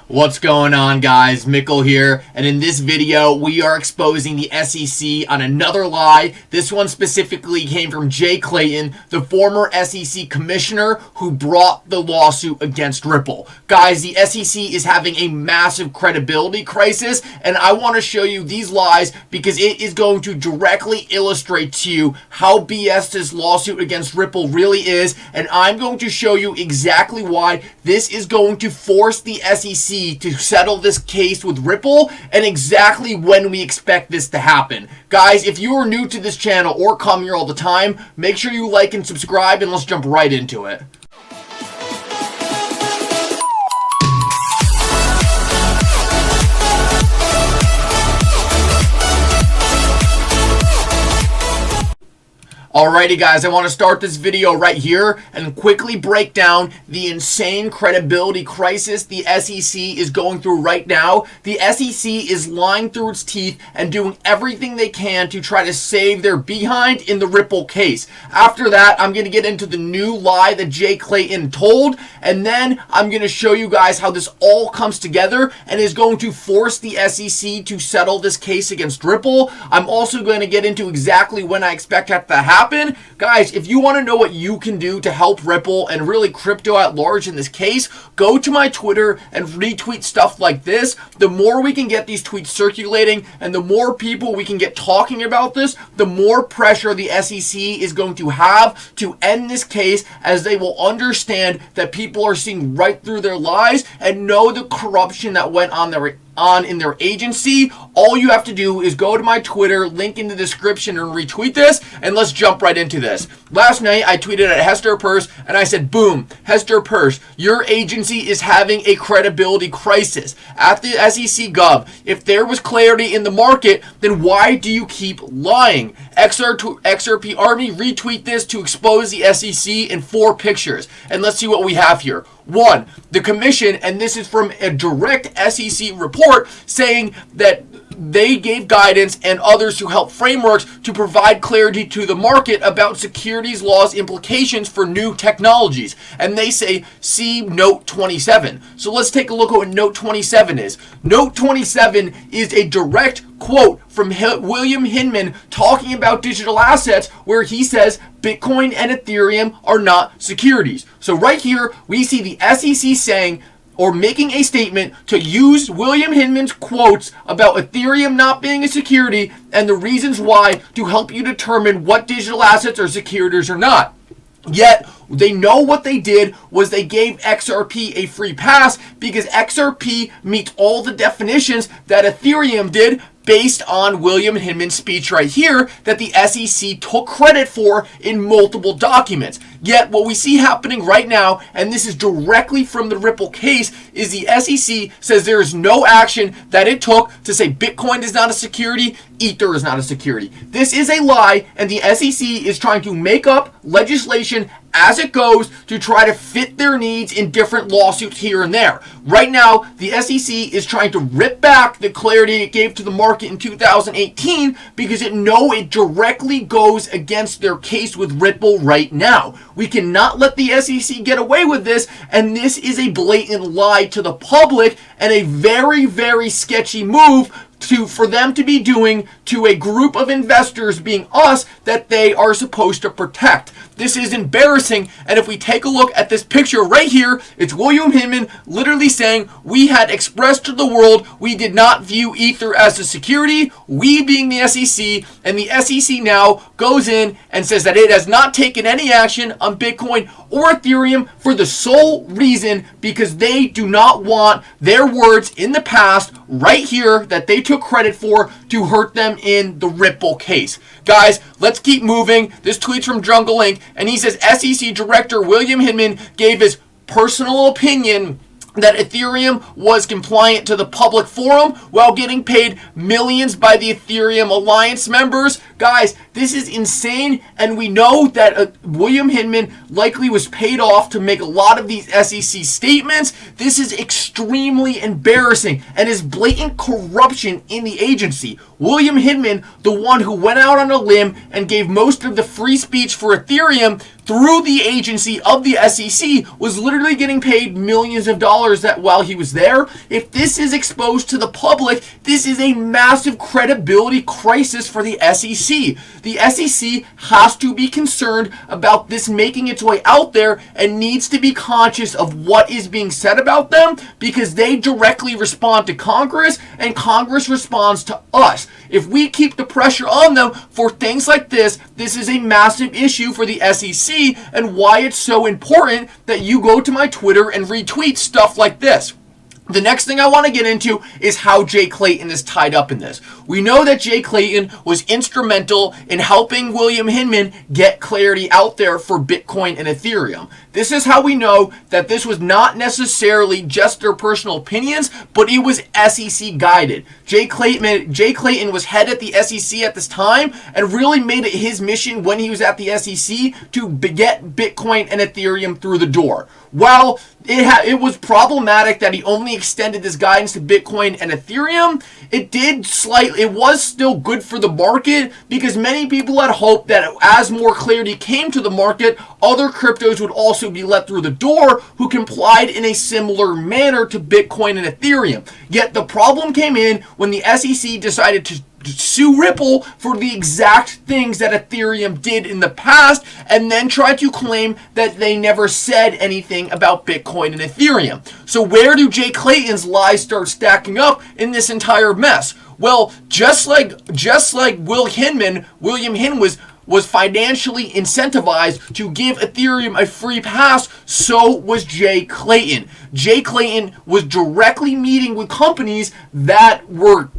What's going on, guys? Mickle here, and in this video we are exposing the SEC on another lie. This one specifically came from Clayton, the former SEC commissioner who brought the lawsuit against Ripple. Guys, the SEC is having a massive credibility crisis, and I want to show you these lies because it is going to directly illustrate to you how BS this lawsuit against Ripple really is, and I'm going to show you exactly why this is going to force the SEC to settle this case with Ripple and exactly when we expect this to happen. Guys, if you are new to this channel or come here all the time, make sure you like and subscribe, and let's jump right into it. Alrighty guys, I want to start this video right here and quickly break down the insane credibility crisis the SEC is going through right now. The SEC is lying through its teeth and doing everything they can to try to save their behind in the Ripple case. After that, I'm going to get into the new lie that Clayton told, and then I'm going to show you guys how this all comes together and is going to force the SEC to settle this case against Ripple. I'm also going to get into exactly when I expect that to happen. Guys, if you want to know what you can do to help Ripple and really crypto at large in this case, go to my Twitter and retweet stuff like this. The more we can get these tweets circulating and the more people we can get talking about this, the more pressure the SEC is going to have to end this case, as they will understand that people are seeing right through their lies and know the corruption that went on in their agency. All you have to do is go to my Twitter, link in the description, and retweet this, and let's jump right into this. Last night, I tweeted at Hester Peirce, and I said, boom, Hester Peirce, your agency is having a credibility crisis. At the SEC Gov, if there was clarity in the market, then why do you keep lying? XRP Army, retweet this to expose the SEC in 4 pictures. And let's see what we have here. 1, the commission, and this is from a direct SEC report saying that they gave guidance and others to help frameworks to provide clarity to the market about securities laws implications for new technologies. And they say, see Note 27. So let's take a look at what Note 27 is. Note 27 is a direct quote from William Hinman talking about digital assets, where he says Bitcoin and Ethereum are not securities. So right here, we see the SEC saying, or making a statement to use William Hinman's quotes about Ethereum not being a security and the reasons why to help you determine what digital assets are securities or not. Yet, they know what they did was they gave XRP a free pass because XRP meets all the definitions that Ethereum did, based on William Hinman's speech right here that the SEC took credit for in multiple documents. Yet what we see happening right now, and this is directly from the Ripple case, is the SEC says there is no action that it took to say Bitcoin is not a security, Ether is not a security. This is a lie, and the SEC is trying to make up legislation as it goes to try to fit their needs in different lawsuits here and there. Right now, the SEC is trying to rip back the clarity it gave to the market in 2018 because it knows it directly goes against their case with Ripple right now. We cannot let the SEC get away with this, and this is a blatant lie to the public and a very, very sketchy move for them to be doing to a group of investors, being us, that they are supposed to protect. This is embarrassing, and if we take a look at this picture right here, it's William Hinman literally saying, we had expressed to the world we did not view Ether as a security, we being the SEC, and the SEC now goes in and says that it has not taken any action on Bitcoin or Ethereum for the sole reason because they do not want their words in the past right here that they took credit for to hurt them in the Ripple case. Guys, let's keep moving. This tweet's from Jungle Inc., and he says SEC Director William Hinman gave his personal opinion that Ethereum was compliant to the public forum while getting paid millions by the Ethereum Alliance members. Guys, This is insane, and we know that William Hinman likely was paid off to make a lot of these SEC statements. This is extremely embarrassing and is blatant corruption in the agency. William Hinman, the one who went out on a limb and gave most of the free speech for Ethereum through the agency of the SEC, was literally getting paid millions of dollars that while he was there. If this is exposed to the public, this is a massive credibility crisis for the SEC. The SEC has to be concerned about this making its way out there and needs to be conscious of what is being said about them, because they directly respond to Congress and Congress responds to us. If we keep the pressure on them for things like this, this is a massive issue for the SEC, and why it's so important that you go to my Twitter and retweet stuff like this. The next thing I want to get into is how Jay Clayton is tied up in this. We know that Jay Clayton was instrumental in helping William Hinman get clarity out there for Bitcoin and Ethereum. This is how we know that this was not necessarily just their personal opinions, but it was SEC guided. Jay Clayton was head at the SEC at this time and really made it his mission when he was at the SEC to get Bitcoin and Ethereum through the door. While it was problematic that he only extended this guidance to Bitcoin and Ethereum, it was still good for the market, because many people had hoped that as more clarity came to the market, other cryptos would also be let through the door who complied in a similar manner to Bitcoin and Ethereum. Yet the problem came in when the SEC decided to sue Ripple for the exact things that Ethereum did in the past, and then try to claim that they never said anything about Bitcoin and Ethereum. So where do Jay Clayton's lies start stacking up in this entire mess? Well, just like William Hinman was financially incentivized to give Ethereum a free pass, so was Jay Clayton. Jay Clayton was directly meeting with companies that were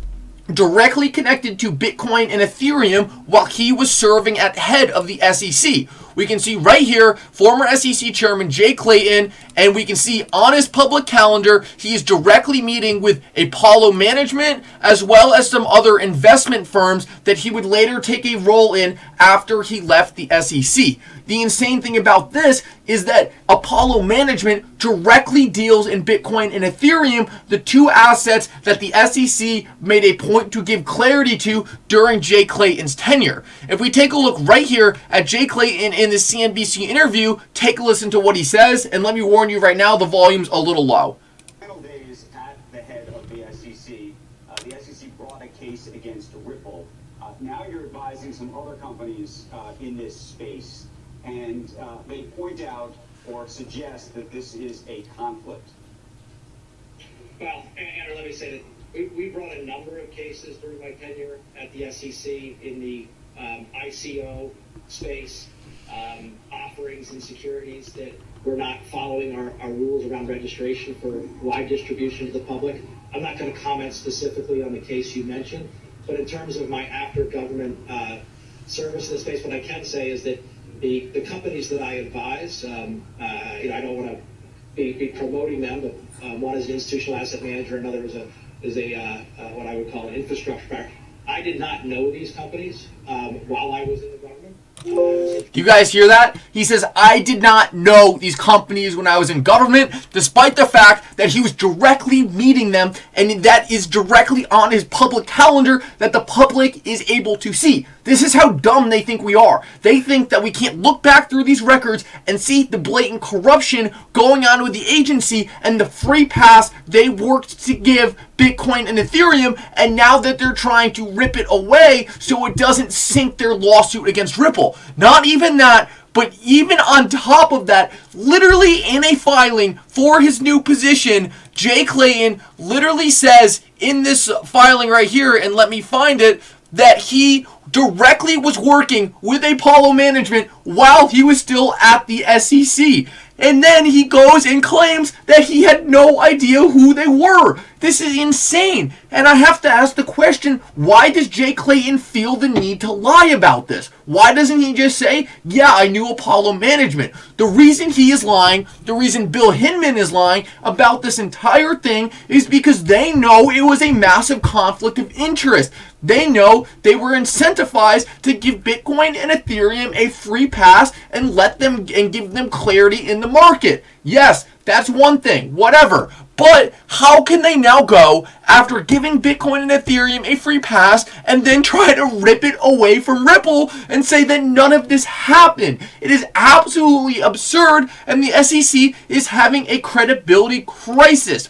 directly connected to Bitcoin and Ethereum while he was serving at head of the SEC. We can see right here, former SEC Chairman Jay Clayton, and we can see on his public calendar, he is directly meeting with Apollo Management, as well as some other investment firms that he would later take a role in after he left the SEC. The insane thing about this is that Apollo Management directly deals in Bitcoin and Ethereum, the two assets that the SEC made a point to give clarity to during Jay Clayton's tenure. If we take a look right here at Jay Clayton in this CNBC interview, take a listen to what he says, and let me warn you right now, the volume's a little low. Final days at the head of the SEC brought a case against Ripple. Now you're advising some other companies in this space, and they point out or suggest that this is a conflict. Well, Andrew, let me say that we brought a number of cases during my tenure at the SEC in the ICO space, offerings and securities that were not following our rules around registration for wide distribution to the public. I'm not going to comment specifically on the case you mentioned, but in terms of my after-government service in the space, what I can say is that the companies that I advise, I don't want to be promoting them, but one is an institutional asset manager, another is a what I would call an infrastructure partner. I did not know these companies while I was in the government. Do you guys hear that? He says, I did not know these companies when I was in government, despite the fact that he was directly meeting them, and that is directly on his public calendar that the public is able to see. This is how dumb they think we are. They think that we can't look back through these records and see the blatant corruption going on with the agency and the free pass they worked to give Bitcoin and Ethereum, and now that they're trying to rip it away so it doesn't sink their lawsuit against Ripple. Not even that, but even on top of that, literally in a filing for his new position, Jay Clayton literally says in this filing right here, and let me find it, that he directly was working with Apollo Management while he was still at the SEC. And then he goes and claims that he had no idea who they were. This is insane. And I have to ask the question, why does Jay Clayton feel the need to lie about this? Why doesn't he just say, yeah, I knew Apollo Management? The reason he is lying, the reason Bill Hinman is lying about this entire thing is because they know it was a massive conflict of interest. They know they were incentivized to give Bitcoin and Ethereum a free pass and let them and give them clarity in the market. Yes, that's one thing, whatever. But how can they now go after giving Bitcoin and Ethereum a free pass and then try to rip it away from Ripple and say that none of this happened? It is absolutely absurd, and the SEC is having a credibility crisis.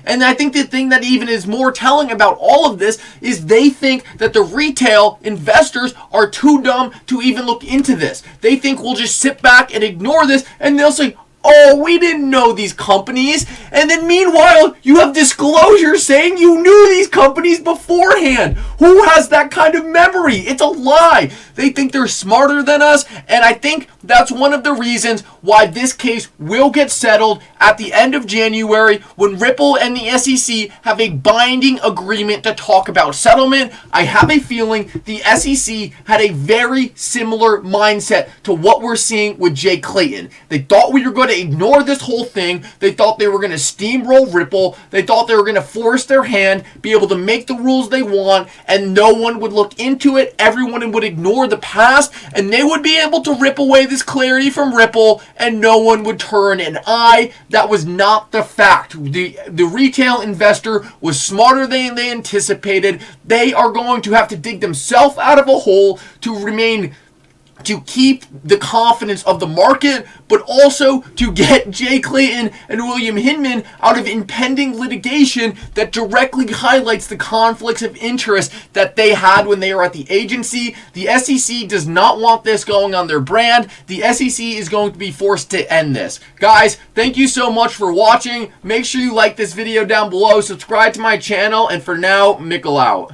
And I think the thing that even is more telling about all of this is they think that the retail investors are too dumb to even look into this. They think we'll just sit back and ignore this, and they'll say, oh, we didn't know these companies. And then meanwhile, you have disclosure saying you knew these companies beforehand. Who has that kind of memory? It's a lie. They think they're smarter than us. And I think that's one of the reasons why this case will get settled at the end of January when Ripple and the SEC have a binding agreement to talk about settlement. I have a feeling the SEC had a very similar mindset to what we're seeing with Jay Clayton. They thought we were going to ignore this whole thing. They thought they were going to steamroll Ripple. They thought they were going to force their hand, be able to make the rules they want, and no one would look into it. Everyone would ignore the past, and they would be able to rip away this clarity from Ripple, and no one would turn an eye. That was not the fact. The retail investor was smarter than they anticipated. They are going to have to dig themselves out of a hole to keep the confidence of the market, but also to get Jay Clayton and William Hinman out of impending litigation that directly highlights the conflicts of interest that they had when they were at the agency. The SEC does not want this going on their brand. The SEC is going to be forced to end this. Guys, thank you so much for watching. Make sure you like this video down below, subscribe to my channel, and for now, Mickle out.